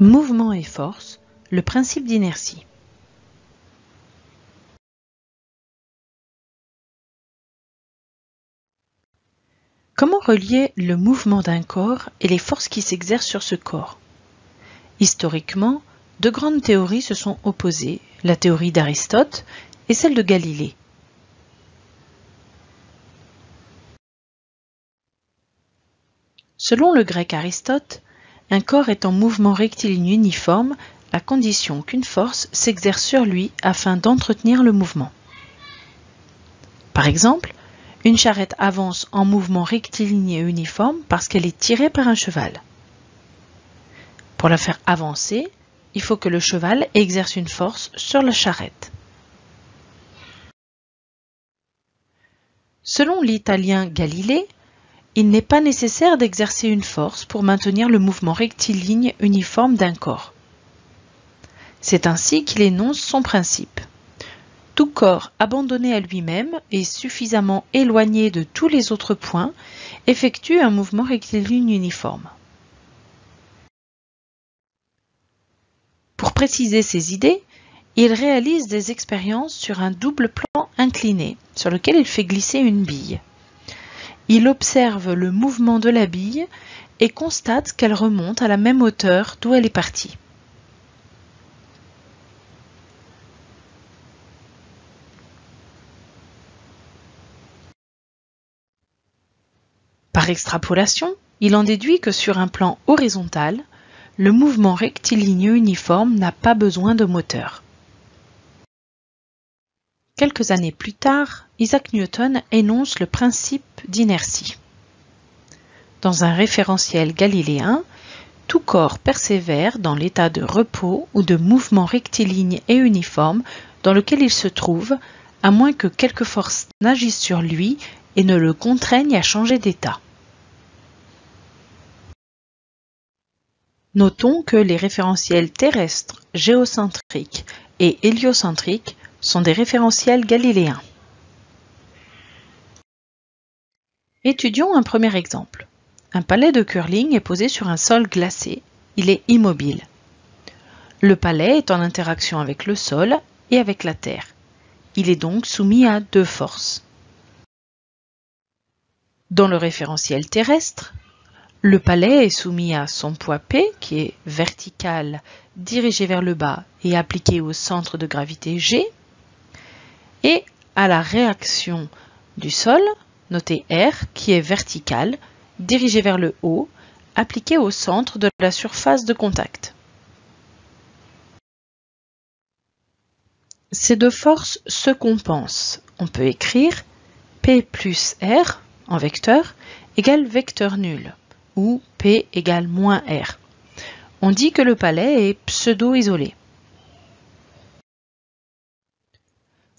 Mouvement et force, le principe d'inertie. Comment relier le mouvement d'un corps et les forces qui s'exercent sur ce corps? Historiquement, deux grandes théories se sont opposées, la théorie d'Aristote et celle de Galilée. Selon le grec Aristote, un corps est en mouvement rectiligne uniforme à condition qu'une force s'exerce sur lui afin d'entretenir le mouvement. Par exemple, une charrette avance en mouvement rectiligne et uniforme parce qu'elle est tirée par un cheval. Pour la faire avancer, il faut que le cheval exerce une force sur la charrette. Selon l'italien Galilée, il n'est pas nécessaire d'exercer une force pour maintenir le mouvement rectiligne uniforme d'un corps. C'est ainsi qu'il énonce son principe. Tout corps abandonné à lui-même et suffisamment éloigné de tous les autres points effectue un mouvement rectiligne uniforme. Pour préciser ses idées, il réalise des expériences sur un double plan incliné sur lequel il fait glisser une bille. Il observe le mouvement de la bille et constate qu'elle remonte à la même hauteur d'où elle est partie. Par extrapolation, il en déduit que sur un plan horizontal, le mouvement rectiligne uniforme n'a pas besoin de moteur. Quelques années plus tard, Isaac Newton énonce le principe d'inertie. Dans un référentiel galiléen, tout corps persévère dans l'état de repos ou de mouvement rectiligne et uniforme dans lequel il se trouve, à moins que quelque force n'agisse sur lui et ne le contraigne à changer d'état. Notons que les référentiels terrestres, géocentriques et héliocentriques sont des référentiels galiléens. Étudions un premier exemple. Un palais de curling est posé sur un sol glacé. Il est immobile. Le palais est en interaction avec le sol et avec la terre. Il est donc soumis à deux forces. Dans le référentiel terrestre, le palais est soumis à son poids P, qui est vertical, dirigé vers le bas et appliqué au centre de gravité G, et à la réaction du sol, notée R, qui est verticale, dirigée vers le haut, appliquée au centre de la surface de contact. Ces deux forces se compensent. On peut écrire P plus R, en vecteur, égale vecteur nul, ou P égale moins R. On dit que le palais est pseudo-isolé.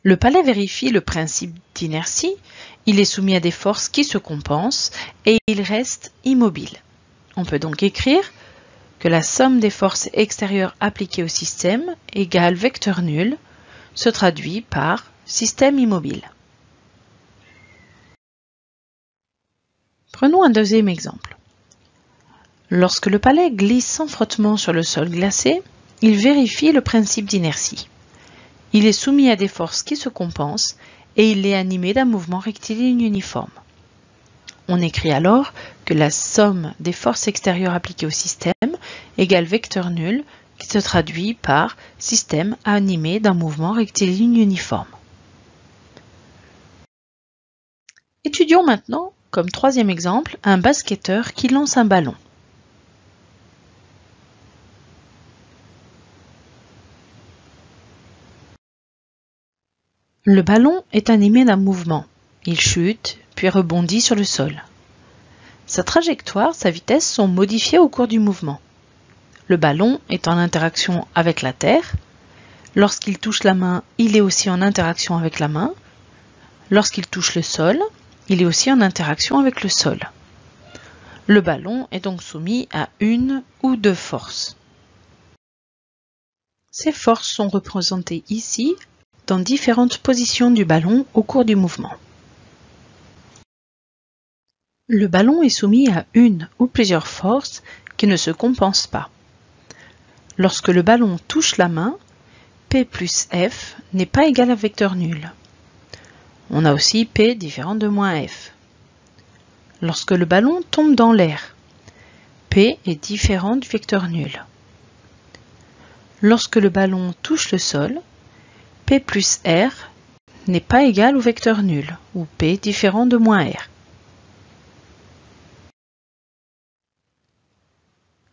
Le palais vérifie le principe d'inertie, il est soumis à des forces qui se compensent et il reste immobile. On peut donc écrire que la somme des forces extérieures appliquées au système égale vecteur nul se traduit par système immobile. Prenons un deuxième exemple. Lorsque le palais glisse sans frottement sur le sol glacé, il vérifie le principe d'inertie. Il est soumis à des forces qui se compensent et il est animé d'un mouvement rectiligne uniforme. On écrit alors que la somme des forces extérieures appliquées au système égale vecteur nul qui se traduit par système animé d'un mouvement rectiligne uniforme. Étudions maintenant, comme troisième exemple, un basketteur qui lance un ballon. Le ballon est animé d'un mouvement. Il chute, puis rebondit sur le sol. Sa trajectoire, sa vitesse sont modifiées au cours du mouvement. Le ballon est en interaction avec la terre. Lorsqu'il touche la main, il est aussi en interaction avec la main. Lorsqu'il touche le sol, il est aussi en interaction avec le sol. Le ballon est donc soumis à une ou deux forces. Ces forces sont représentées ici dans différentes positions du ballon au cours du mouvement. Le ballon est soumis à une ou plusieurs forces qui ne se compensent pas. Lorsque le ballon touche la main, P plus F n'est pas égal à vecteur nul. On a aussi P différent de moins F. Lorsque le ballon tombe dans l'air, P est différent du vecteur nul. Lorsque le ballon touche le sol, P plus R n'est pas égal au vecteur nul, ou P différent de moins R.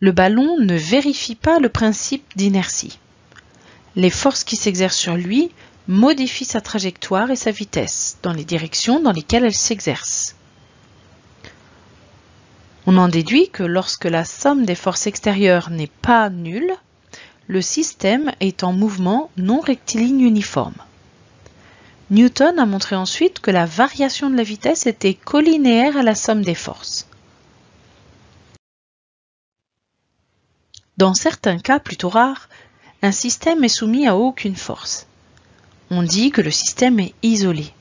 Le ballon ne vérifie pas le principe d'inertie. Les forces qui s'exercent sur lui modifient sa trajectoire et sa vitesse dans les directions dans lesquelles elles s'exercent. On en déduit que lorsque la somme des forces extérieures n'est pas nulle, le système est en mouvement non rectiligne uniforme. Newton a montré ensuite que la variation de la vitesse était collinéaire à la somme des forces. Dans certains cas plutôt rares, un système est soumis à aucune force. On dit que le système est isolé.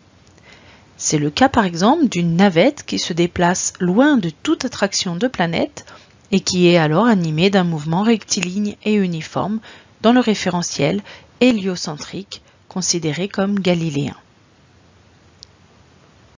C'est le cas par exemple d'une navette qui se déplace loin de toute attraction de planète et qui est alors animée d'un mouvement rectiligne et uniforme dans le référentiel héliocentrique considéré comme galiléen.